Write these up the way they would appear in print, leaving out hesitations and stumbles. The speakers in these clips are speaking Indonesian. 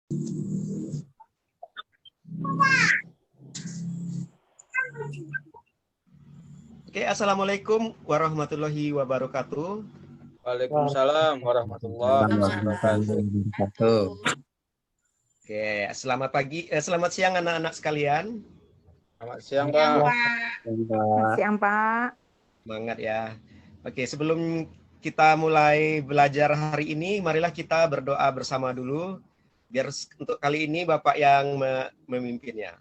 Oke, assalamualaikum warahmatullahi wabarakatuh. Waalaikumsalam warahmatullahi wabarakatuh. Oke, selamat pagi, selamat siang anak-anak sekalian. Selamat siang, Pak. Selamat siang, Pak. Semangat ya. Oke, sebelum kita mulai belajar hari ini, marilah kita berdoa bersama dulu. Biar untuk kali ini Bapak yang memimpinnya.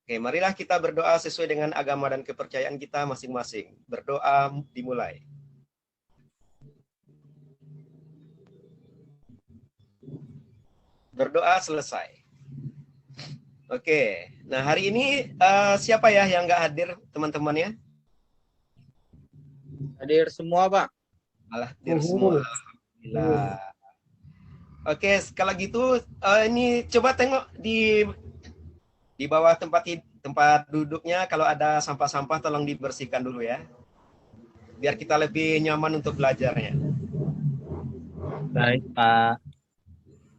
Oke, marilah kita berdoa sesuai dengan agama dan kepercayaan kita masing-masing. Berdoa dimulai. Berdoa selesai. Oke, nah hari ini siapa ya yang nggak hadir teman-temannya? Hadir semua, Pak. Hadir semua. Alhamdulillah. Oke, kalau gitu ini coba tengok di bawah tempat duduknya kalau ada sampah-sampah tolong dibersihkan dulu ya. Biar kita lebih nyaman untuk belajarnya. Baik, Pak.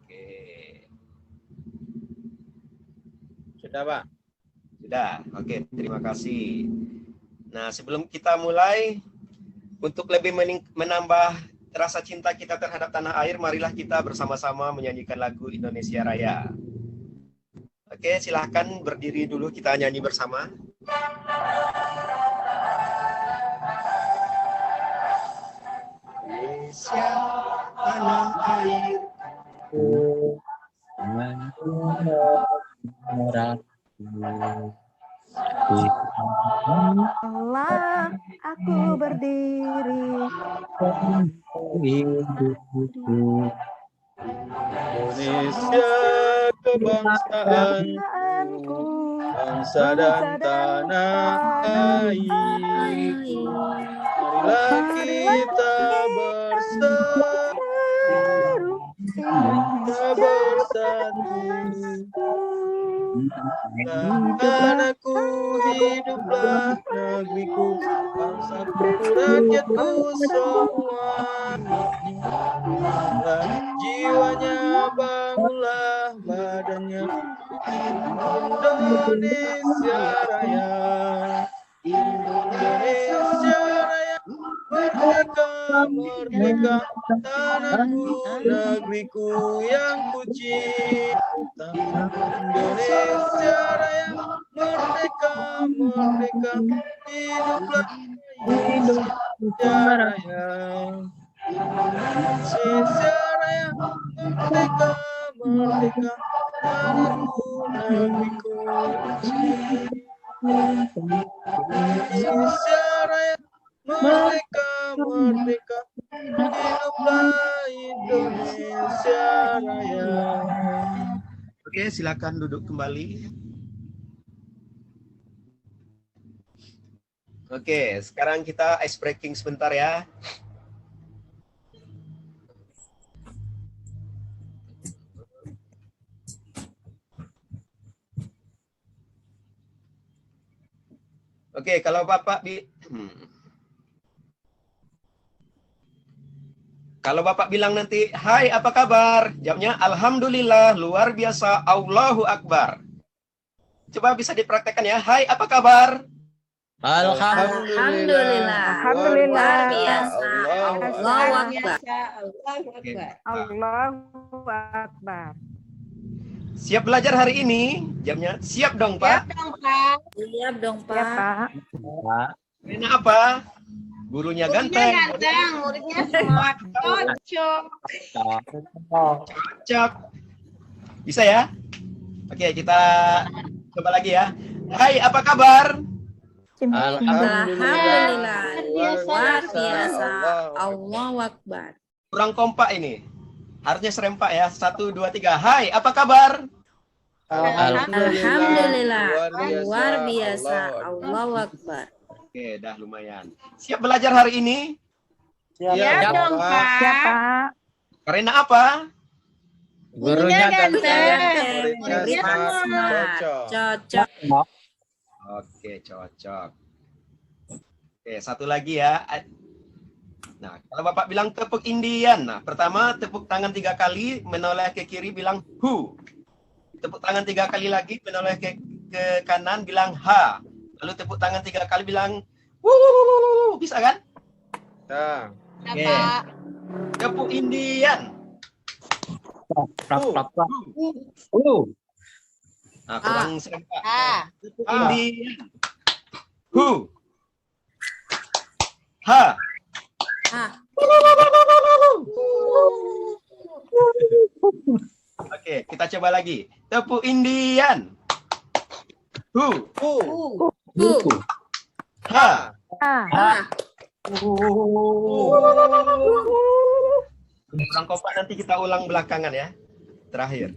Oke. Sudah, Pak. Sudah. Oke, terima kasih. Nah, sebelum kita mulai untuk lebih menambah rasa cinta kita terhadap tanah air, marilah kita bersama-sama menyanyikan lagu Indonesia Raya. Oke, silahkan berdiri dulu kita nyanyi bersama. Indonesia tanah air. Allah, aku berdiri. Indonesia kebangsaanku, bangsa dan tanah air. Marilah kita bersatu, tanahku hiduplah negeriku, bangsaku rakyatku semua. Jiwanya bangunlah badannya, Indonesia Raya, Indonesia Raya, merdeka, merdeka, tanahku, negeriku yang kucinta. Indonesia Raya, merdeka, merdeka, hiduplah Indonesia Raya. Indonesia Raya, merdeka, merdeka, tanahku, negeriku yang kucinta. Indonesia Raya, merdeka, merdeka, hiduplah Indonesia Raya. Oke, silakan duduk kembali. Oke, sekarang kita ice breaking sebentar ya. Oke, kalau Bapak kalau Bapak bilang nanti, "Hai, apa kabar?" Jawabnya, "Alhamdulillah, luar biasa, Allahu Akbar." Coba bisa dipraktekkan ya. "Hai, apa kabar?" Alhamdulillah, Alhamdulillah, luar biasa, Allahu Akbar. Allahu Akbar. Siap belajar hari ini? Jawabnya, "Siap dong, Pak." Siap dong, Ya, Pak. Pak. Rena apa? Gurunya ganteng. Muridnya semua cocok. Cocok. Bisa ya? Oke, kita coba lagi ya. "Hai, apa kabar?" Alhamdulillah, luar biasa, Allahu Akbar. Kurang kompak ini. Harusnya serempak ya. 1, 2, 3. "Hai, apa kabar?" Alhamdulillah, luar biasa, Allahu Akbar. Oke, dah lumayan. Siap belajar hari ini? Siap dong, Pak. Ya, Pak. Karena apa? Gurunya Ganteng, muridnya smart, cocok. Oke, cocok. Oke, satu lagi ya. Nah, kalau Bapak bilang tepuk Indian, nah pertama tepuk tangan 3 kali, menoleh ke kiri bilang hu. Tepuk tangan 3 kali lagi, menoleh ke kanan bilang ha. Lalu tepuk tangan 3 kali bilang wuh. Bisa kan? Ya. Oke. Tepuk Indian. Plak. Nah, kurang serempak. Ha. Tepuk Indian. Hu. Ha. Ah. Oke, kita coba lagi. Tepuk Indian. Hu. Ha. Ah. Kurang kompak, nanti kita ulang belakangan ya. Terakhir.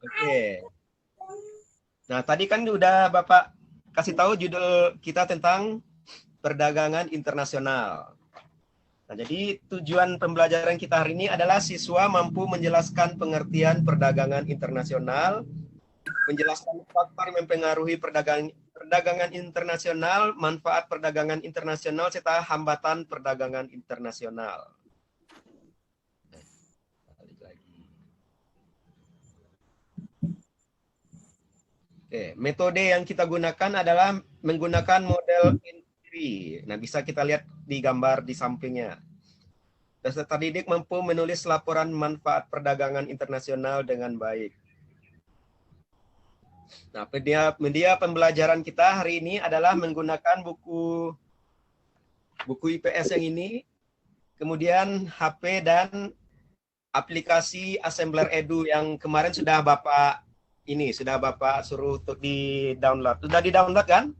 Oke. Nah, tadi kan udah Bapak kasih tahu judul kita tentang perdagangan internasional. Nah, jadi tujuan pembelajaran kita hari ini adalah siswa mampu menjelaskan pengertian perdagangan internasional, menjelaskan faktor mempengaruhi perdagangan internasional, manfaat perdagangan internasional, serta hambatan perdagangan internasional. Oke, metode yang kita gunakan adalah menggunakan model inquiry. Nah, bisa kita lihat di gambar di sampingnya. Peserta didik mampu menulis laporan manfaat perdagangan internasional dengan baik. Nah, media pembelajaran kita hari ini adalah menggunakan buku IPS yang ini, kemudian HP dan aplikasi Assembler Edu yang kemarin sudah Bapak suruh untuk di-download. Sudah di-download kan?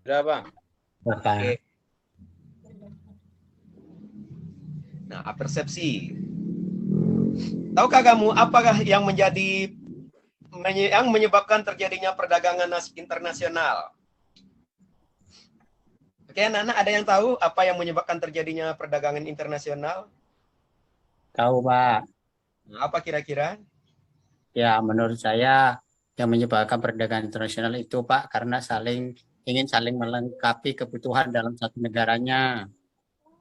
Sudah, Bang. Oke. Nah, persepsi. Tahukah kamu apakah yang menyebabkan terjadinya perdagangan internasional? Oke, anak-anak, ada yang tahu apa yang menyebabkan terjadinya perdagangan internasional? Tahu, Pak. Nah, apa kira-kira? Ya, menurut saya yang menyebabkan perdagangan internasional itu, Pak, karena ingin saling melengkapi kebutuhan dalam satu negaranya.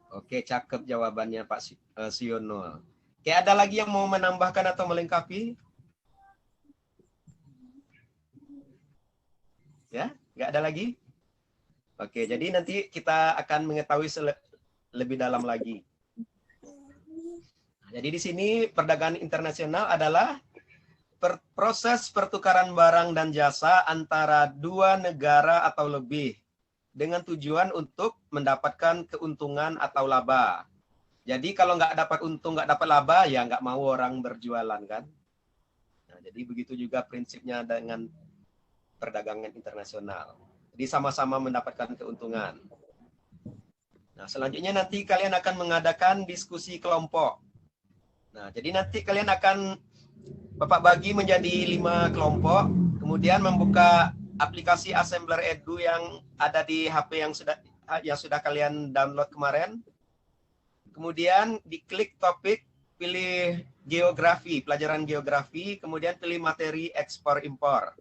Oke, cakep jawabannya Pak Siono. Oke, ada lagi yang mau menambahkan atau melengkapi? Ya, nggak ada lagi? Oke, jadi nanti kita akan mengetahui lebih dalam lagi. Jadi di sini perdagangan internasional adalah proses pertukaran barang dan jasa antara dua negara atau lebih dengan tujuan untuk mendapatkan keuntungan atau laba. Jadi kalau nggak dapat untung, nggak dapat laba, ya nggak mau orang berjualan kan. Nah, jadi begitu juga prinsipnya dengan perdagangan internasional. Jadi sama-sama mendapatkan keuntungan. Nah, selanjutnya nanti kalian akan mengadakan diskusi kelompok. Nah, jadi nanti kalian akan Bapak bagi menjadi 5 kelompok, kemudian membuka aplikasi Assembler Edu yang ada di HP yang sudah kalian download kemarin. Kemudian diklik topik, pilih geografi, pelajaran geografi, kemudian pilih materi ekspor impor.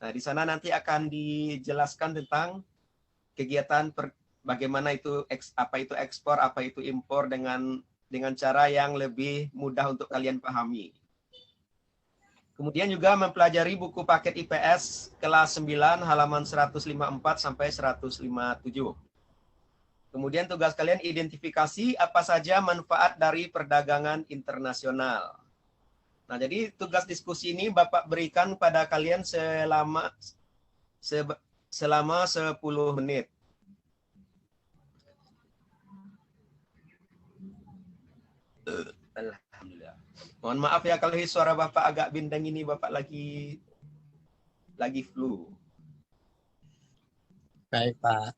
Nah, di sana nanti akan dijelaskan tentang kegiatan bagaimana itu apa itu ekspor, apa itu impor dengan cara yang lebih mudah untuk kalian pahami. Kemudian juga mempelajari buku paket IPS kelas 9 halaman 154 sampai 157. Kemudian tugas kalian identifikasi apa saja manfaat dari perdagangan internasional. Nah, jadi tugas diskusi ini Bapak berikan pada kalian selama 10 menit. Alhamdulillah. Mohon maaf ya kalau suara Bapak agak bindeng ini, Bapak lagi flu. Baik, Pak.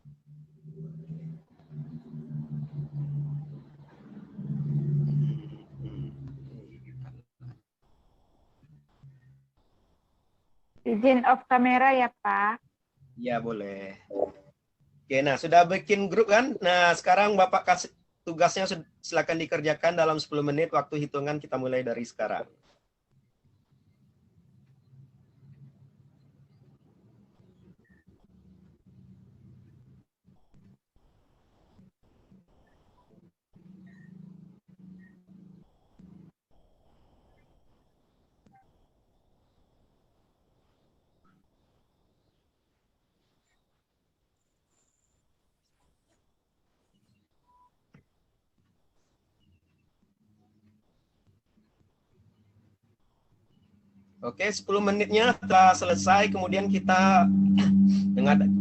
Izin off kamera ya, Pak. Ya, boleh. Oke, nah sudah bikin grup kan? Nah, sekarang Bapak kasih tugasnya, silakan dikerjakan dalam 10 menit, waktu hitungan kita mulai dari sekarang. Oke, 10 menitnya telah selesai. Kemudian kita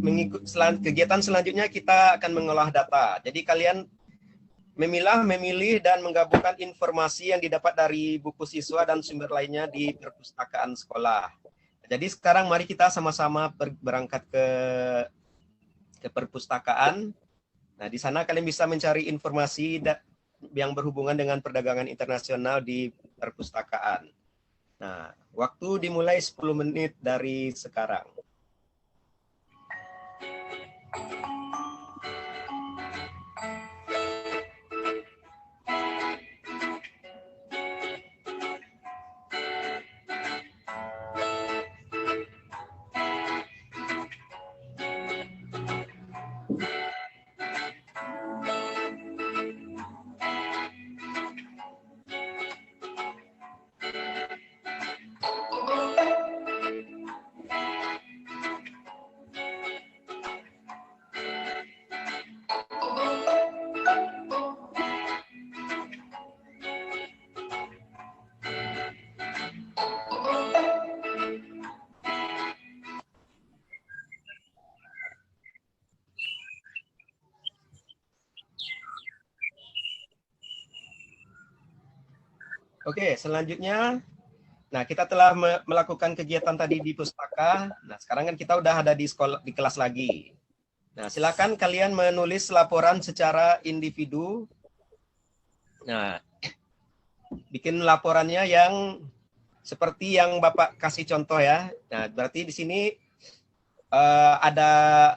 mengikut kegiatan selanjutnya kita akan mengolah data. Jadi kalian memilih dan menggabungkan informasi yang didapat dari buku siswa dan sumber lainnya di perpustakaan sekolah. Jadi sekarang mari kita sama-sama berangkat ke perpustakaan. Nah, di sana kalian bisa mencari informasi yang berhubungan dengan perdagangan internasional di perpustakaan. Nah, waktu dimulai 10 menit dari sekarang. Oke, selanjutnya, nah kita telah melakukan kegiatan tadi di pustaka. Nah, sekarang kan kita udah ada di kelas lagi. Nah, silakan kalian menulis laporan secara individu. Nah, bikin laporannya yang seperti yang Bapak kasih contoh ya. Nah, berarti di sini ada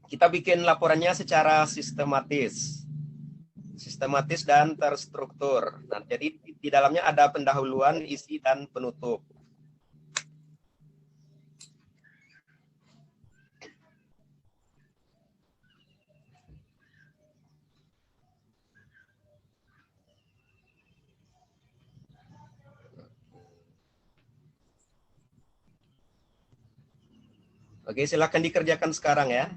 kita bikin laporannya secara sistematis dan terstruktur. Nah, jadi di dalamnya ada pendahuluan, isi, dan penutup. Oke, silakan dikerjakan sekarang ya.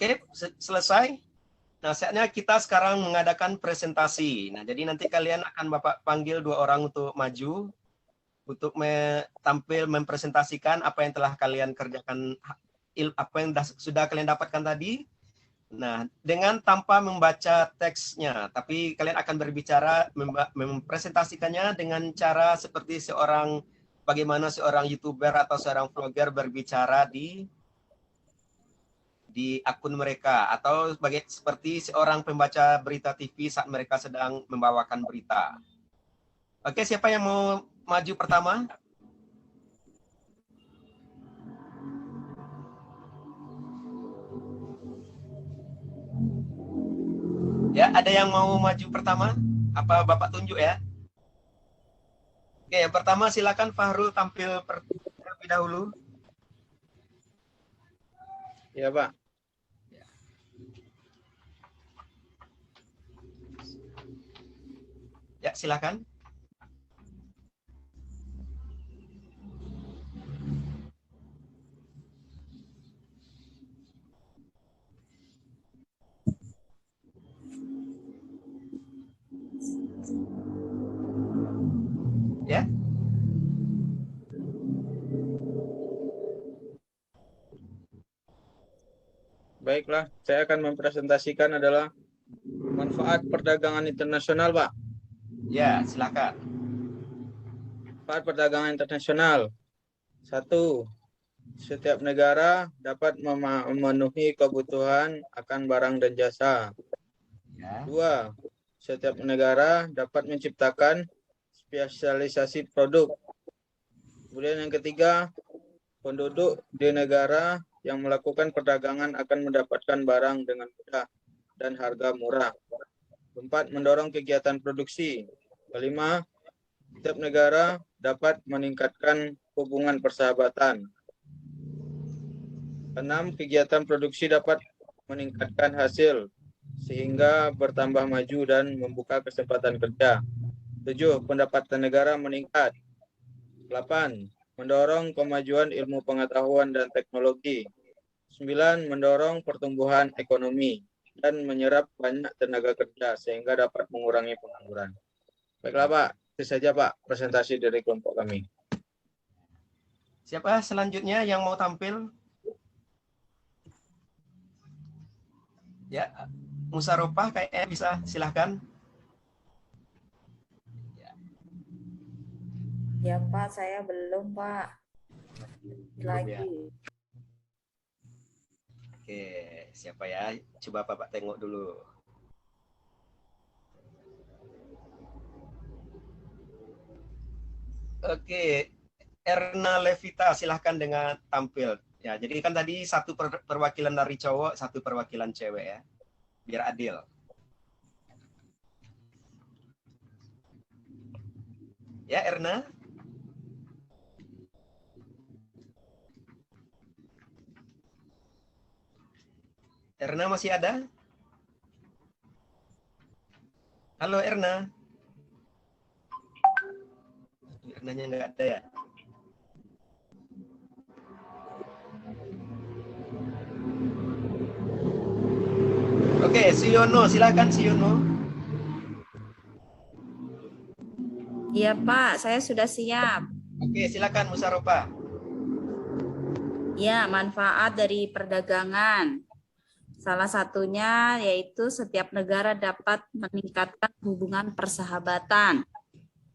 Oke, selesai. Nah, saatnya kita sekarang mengadakan presentasi. Nah, jadi nanti kalian akan Bapak panggil 2 orang untuk maju, untuk tampil mempresentasikan apa yang telah kalian kerjakan, apa yang sudah kalian dapatkan tadi. Nah, dengan tanpa membaca teksnya, tapi kalian akan berbicara, mempresentasikannya dengan cara seperti bagaimana seorang YouTuber atau seorang vlogger berbicara di akun mereka, atau seperti seorang pembaca berita TV saat mereka sedang membawakan berita. Oke, siapa yang mau maju pertama? Ya, ada yang mau maju pertama? Apa Bapak tunjuk ya? Oke, yang pertama silakan Fahrul tampil terlebih dahulu. Ya, Pak. Ya, silakan. Ya. Baiklah, saya akan mempresentasikan adalah manfaat perdagangan internasional, Pak. Ya, silakan. Manfaat perdagangan internasional. 1. Setiap negara dapat memenuhi kebutuhan akan barang dan jasa. Ya. 2. Setiap negara dapat menciptakan spesialisasi produk. Kemudian yang ketiga, Penduduk di negara yang melakukan perdagangan akan mendapatkan barang dengan mudah dan harga murah. 4. Mendorong kegiatan produksi. 5. Setiap negara dapat meningkatkan hubungan persahabatan. 6. Kegiatan produksi dapat meningkatkan hasil sehingga bertambah maju dan membuka kesempatan kerja. 7. Pendapatan negara meningkat. 8. Mendorong kemajuan ilmu pengetahuan dan teknologi. 9. Mendorong pertumbuhan ekonomi dan menyerap banyak tenaga kerja sehingga dapat mengurangi pengangguran. Baiklah Pak, itu saja Pak presentasi dari kelompok kami. Siapa selanjutnya yang mau tampil? Ya, Musarofah kayaknya bisa, silahkan. Ya Pak, saya belum Pak. Lagi. Oke, siapa ya? Coba Bapak tengok dulu. Oke, Erna Levita, silahkan dengan tampil. Ya, jadi kan tadi satu perwakilan dari cowok, satu perwakilan cewek ya, biar adil. Ya, Erna. Erna masih ada? Halo Erna. Ernanya nggak ada ya? Oke, Siono, silakan Siono. Iya Pak, saya sudah siap. Oke, silakan Musarofah. Ya, manfaat dari perdagangan. Salah satunya yaitu setiap negara dapat meningkatkan hubungan persahabatan.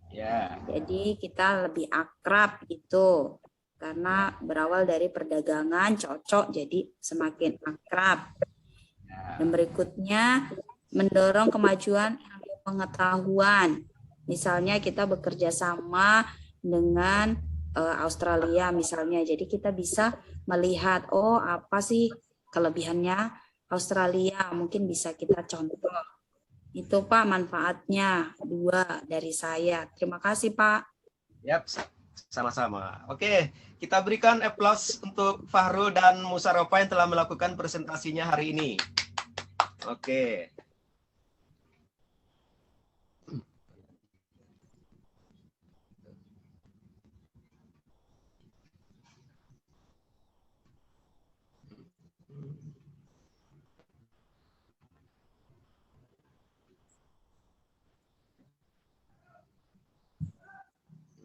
Ya. Jadi kita lebih akrab itu karena berawal dari perdagangan cocok jadi semakin akrab. Dan berikutnya mendorong kemajuan ilmu pengetahuan. Misalnya kita bekerja sama dengan Australia misalnya. Jadi kita bisa melihat oh apa sih kelebihannya Australia, mungkin bisa kita contoh. Itu Pak manfaatnya 2 dari saya. Terima kasih Pak. Yap, sama-sama. Oke, kita berikan aplaus untuk Fahrul dan Musarofah yang telah melakukan presentasinya hari ini. Oke.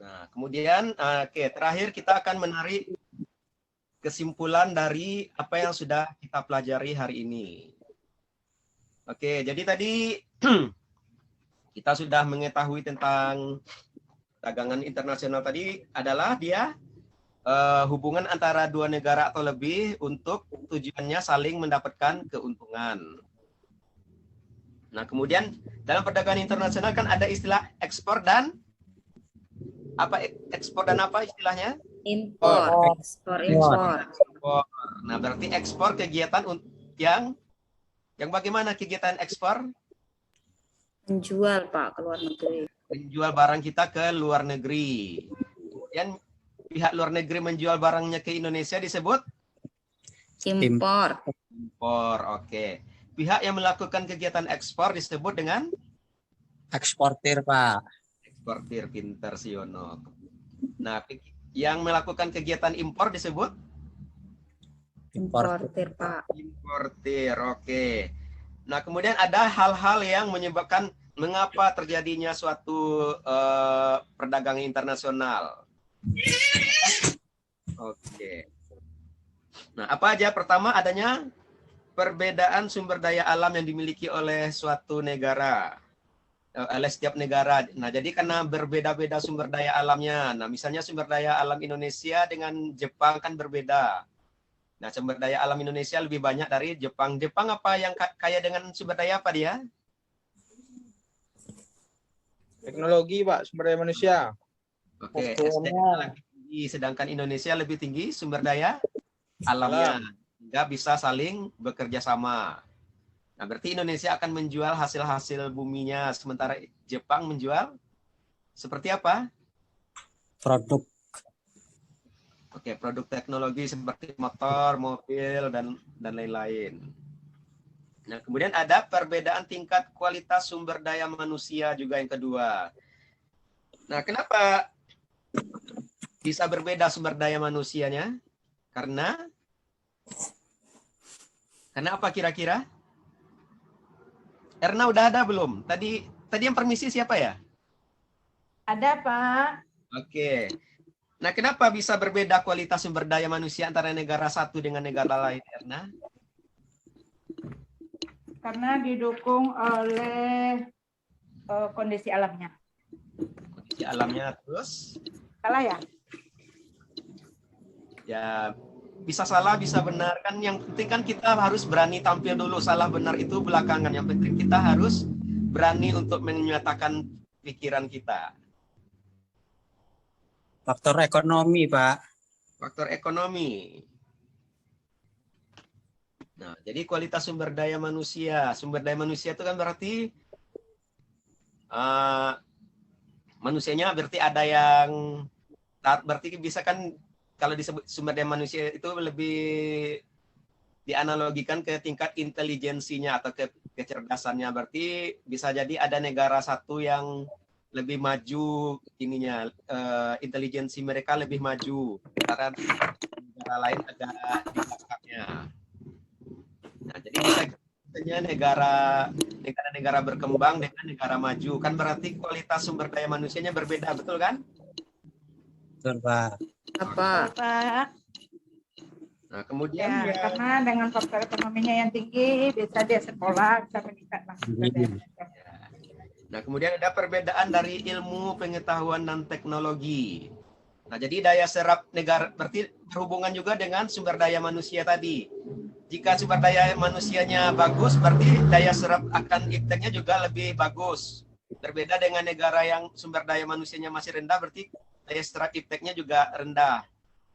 Nah, kemudian terakhir kita akan menarik kesimpulan dari apa yang sudah kita pelajari hari ini. Oke, jadi tadi kita sudah mengetahui tentang dagangan internasional tadi adalah dia hubungan antara dua negara atau lebih untuk tujuannya saling mendapatkan keuntungan. Nah, kemudian dalam perdagangan internasional kan ada istilah ekspor dan apa ekspor dan apa istilahnya? Impor, ekspor, impor. Nah, berarti ekspor kegiatan yang bagaimana kegiatan ekspor? Menjual Pak ke luar negeri. Menjual barang kita ke luar negeri. Dan pihak luar negeri menjual barangnya ke Indonesia disebut? Impor. Impor, oke. Pihak yang melakukan kegiatan ekspor disebut dengan? Eksportir Pak. Eksportir, pintar Siono. Nah, yang melakukan kegiatan impor disebut? Importir Pak. Importir, oke. Nah, kemudian ada hal-hal yang menyebabkan mengapa terjadinya suatu perdagangan internasional. Oke. Nah, apa aja? Pertama adanya perbedaan sumber daya alam yang dimiliki oleh suatu negara. Oleh setiap negara. Nah, jadi karena berbeda-beda sumber daya alamnya. Nah, misalnya sumber daya alam Indonesia dengan Jepang kan berbeda. Nah, sumber daya alam Indonesia lebih banyak dari Jepang. Jepang apa yang kaya dengan sumber daya apa dia? Teknologi Pak, sumber daya manusia. Oke, SDM sedangkan Indonesia lebih tinggi sumber daya alamnya, sehingga bisa saling bekerja sama. Nah, berarti Indonesia akan menjual hasil-hasil buminya, sementara Jepang menjual seperti apa? Produk. Oke, produk teknologi seperti motor, mobil, dan lain-lain. Nah, kemudian ada perbedaan tingkat kualitas sumber daya manusia juga yang kedua. Nah, kenapa bisa berbeda sumber daya manusianya? Karena apa kira-kira? Erna udah ada belum? Tadi yang permisi siapa ya? Ada, Pak. Oke. Nah, kenapa bisa berbeda kualitas sumber daya manusia antara negara satu dengan negara lain, Erna? Karena didukung oleh kondisi alamnya. Kondisi alamnya terus? Salah ya? Ya, bisa salah, bisa benar. Kan yang penting kan kita harus berani tampil dulu. Salah benar itu belakangan. Yang penting kita harus berani untuk menyatakan pikiran kita. Faktor ekonomi, Pak. Faktor ekonomi. Nah, jadi kualitas sumber daya manusia. Sumber daya manusia itu kan berarti manusianya berarti ada yang berarti bisa kan kalau disebut sumber daya manusia itu lebih dianalogikan ke tingkat intelijensinya atau ke kecerdasannya. Berarti bisa jadi ada negara satu yang lebih maju ininya, intelijensi mereka lebih maju, sementara negara lain agak di belakangnya. Nah, jadi bisa negara berkembang dengan negara maju, kan berarti kualitas sumber daya manusianya berbeda, betul kan? Betul, Pak. Apa? Pak. Nah, kemudian Ya, karena dengan faktor ekonominya yang tinggi, bisa dia sekolah, bisa meningkat langsung. Nah, kemudian ada perbedaan dari ilmu, pengetahuan, dan teknologi. Nah, jadi daya serap negara berarti berhubungan juga dengan sumber daya manusia tadi. Jika sumber daya manusianya bagus, berarti daya serap akan ipteknya juga lebih bagus. Berbeda dengan negara yang sumber daya manusianya masih rendah, berarti daya serap ipteknya juga rendah.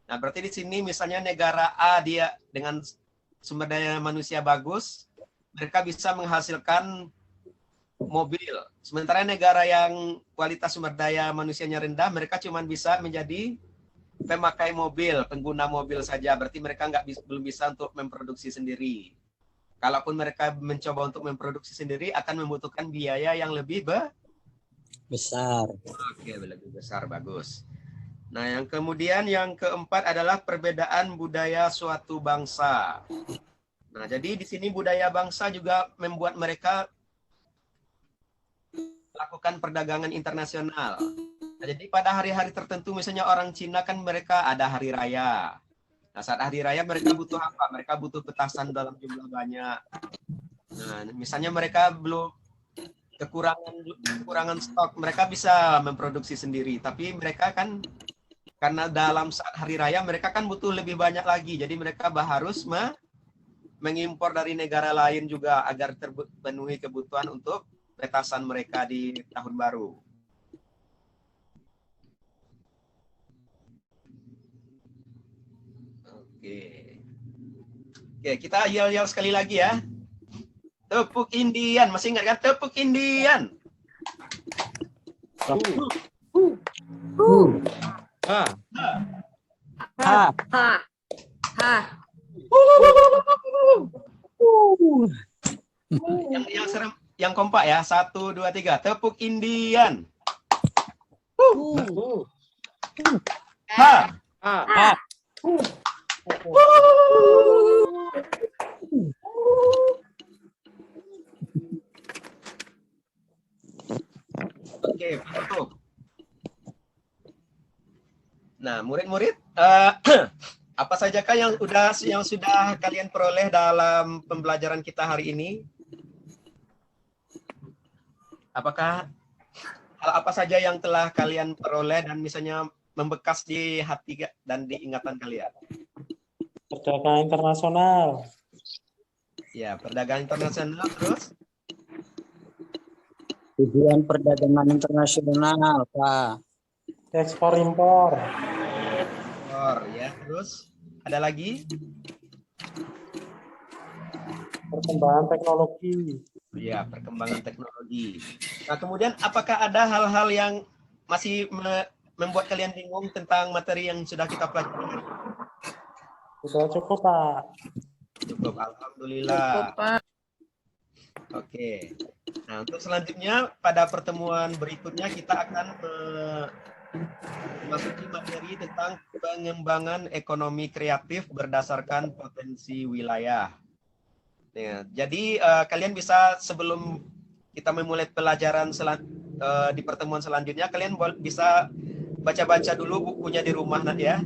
Nah, berarti di sini misalnya negara A dia dengan sumber daya manusia bagus, mereka bisa menghasilkan mobil. Sementara negara yang kualitas sumber daya manusianya rendah, mereka cuma bisa menjadi pemakai mobil, pengguna mobil saja. Berarti mereka belum bisa untuk memproduksi sendiri. Kalaupun mereka mencoba untuk memproduksi sendiri, akan membutuhkan biaya yang lebih besar. Oke, lebih besar, bagus. Nah, yang kemudian yang keempat adalah perbedaan budaya suatu bangsa. Nah, jadi di sini budaya bangsa juga membuat mereka melakukan perdagangan internasional. Nah, jadi pada hari-hari tertentu, misalnya orang Cina kan mereka ada hari raya. Nah, saat hari raya mereka butuh apa? Mereka butuh petasan dalam jumlah banyak. Nah, misalnya mereka belum kekurangan stok, mereka bisa memproduksi sendiri. Tapi mereka kan karena dalam saat hari raya mereka kan butuh lebih banyak lagi. Jadi mereka harus mengimpor dari negara lain juga agar terpenuhi kebutuhan untuk petasan mereka di tahun baru. Oke, kita yel-yel sekali lagi ya. Tepuk Indian, masih ingat kan? Tepuk Indian. Ha. Ha. Ha. Yang serem, yang kompak ya. 1, 2, 3. Tepuk Indian. Ha. Ha. Oke, penutup. Nah, murid-murid, apa sajakah yang sudah kalian peroleh dalam pembelajaran kita hari ini? Apakah hal apa saja yang telah kalian peroleh dan misalnya membekas di hati dan di ingatan kalian? Perdagangan internasional. Ya, perdagangan internasional, terus? Tujuan perdagangan internasional, Pak. Ekspor impor. motor ya. Terus ada lagi? Perkembangan teknologi. Ya, perkembangan teknologi. Nah, kemudian apakah ada hal-hal yang masih membuat kalian bingung tentang materi yang sudah kita pelajari? Sudah cukup, Pak. Cukup, alhamdulillah. Cukup, Pak. Oke. Nah, untuk selanjutnya pada pertemuan berikutnya kita akan memasuki materi tentang pengembangan ekonomi kreatif berdasarkan potensi wilayah. Ya, jadi kalian bisa sebelum kita memulai pelajaran di pertemuan selanjutnya, kalian bisa baca-baca dulu bukunya di rumah nanti ya.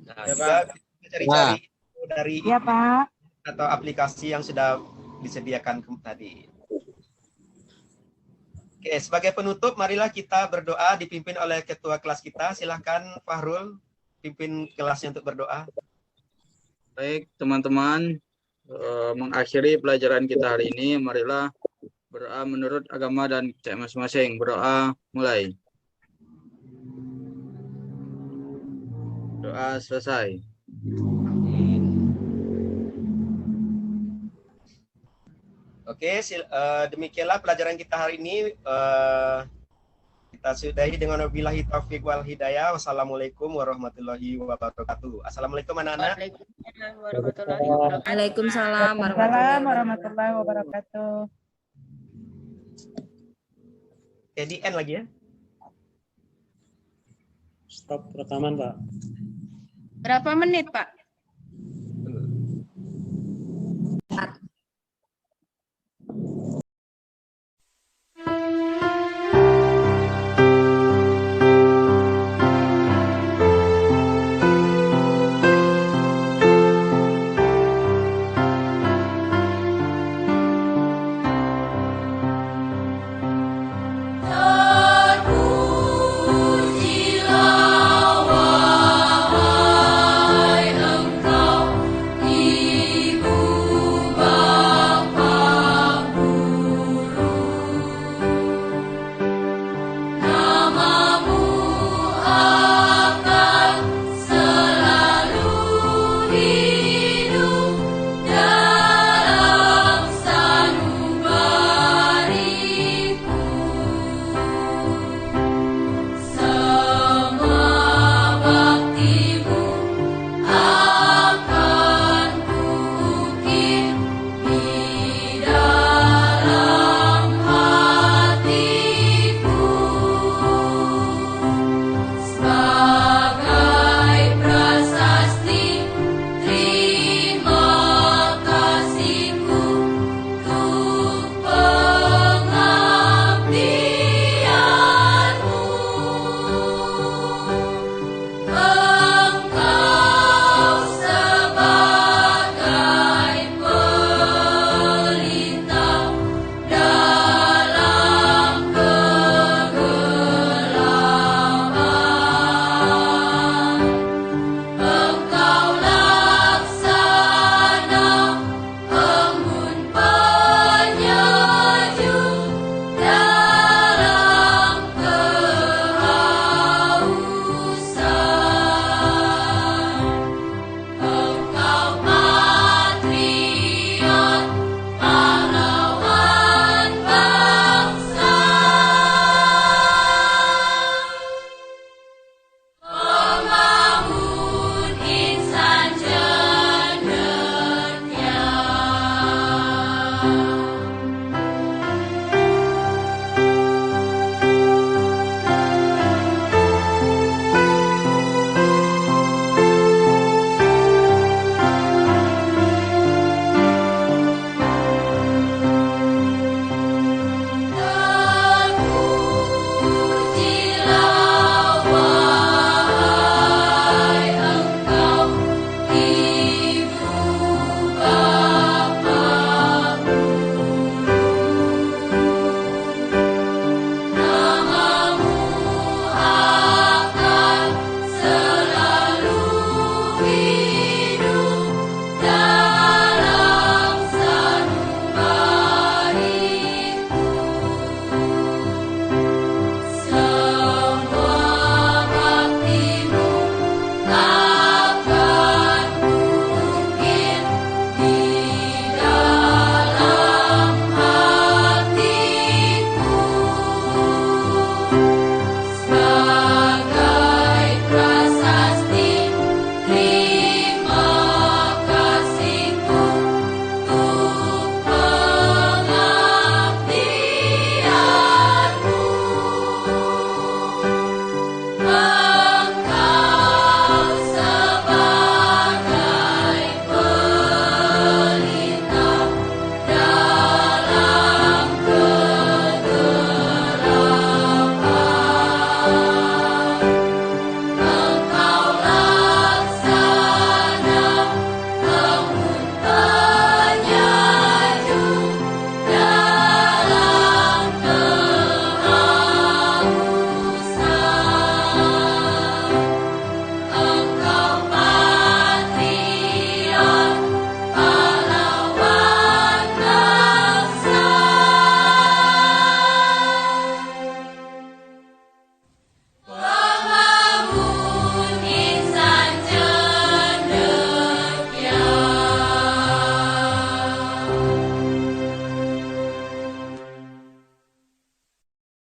Nah, Ya, juga cari-cari dari Ya, Pak. atau aplikasi yang sudah disediakan tadi. Oke, sebagai penutup, marilah kita berdoa dipimpin oleh ketua kelas kita. Silahkan Fahrul, pimpin kelasnya untuk berdoa. Baik, teman-teman, mengakhiri pelajaran kita hari ini, marilah berdoa menurut agama dan kepercayaan masing-masing. Berdoa mulai. Doa selesai. Oke, demikianlah pelajaran kita hari ini. Kita sudahi dengan wabillahi taufiq wal hidayah. Wassalamualaikum warahmatullahi wabarakatuh. Assalamualaikum anak-anak. Waalaikumsalam Waalaikumsalam warahmatullahi wabarakatuh. Oke, di end lagi ya. Stop rekaman, Pak. Berapa menit, Pak?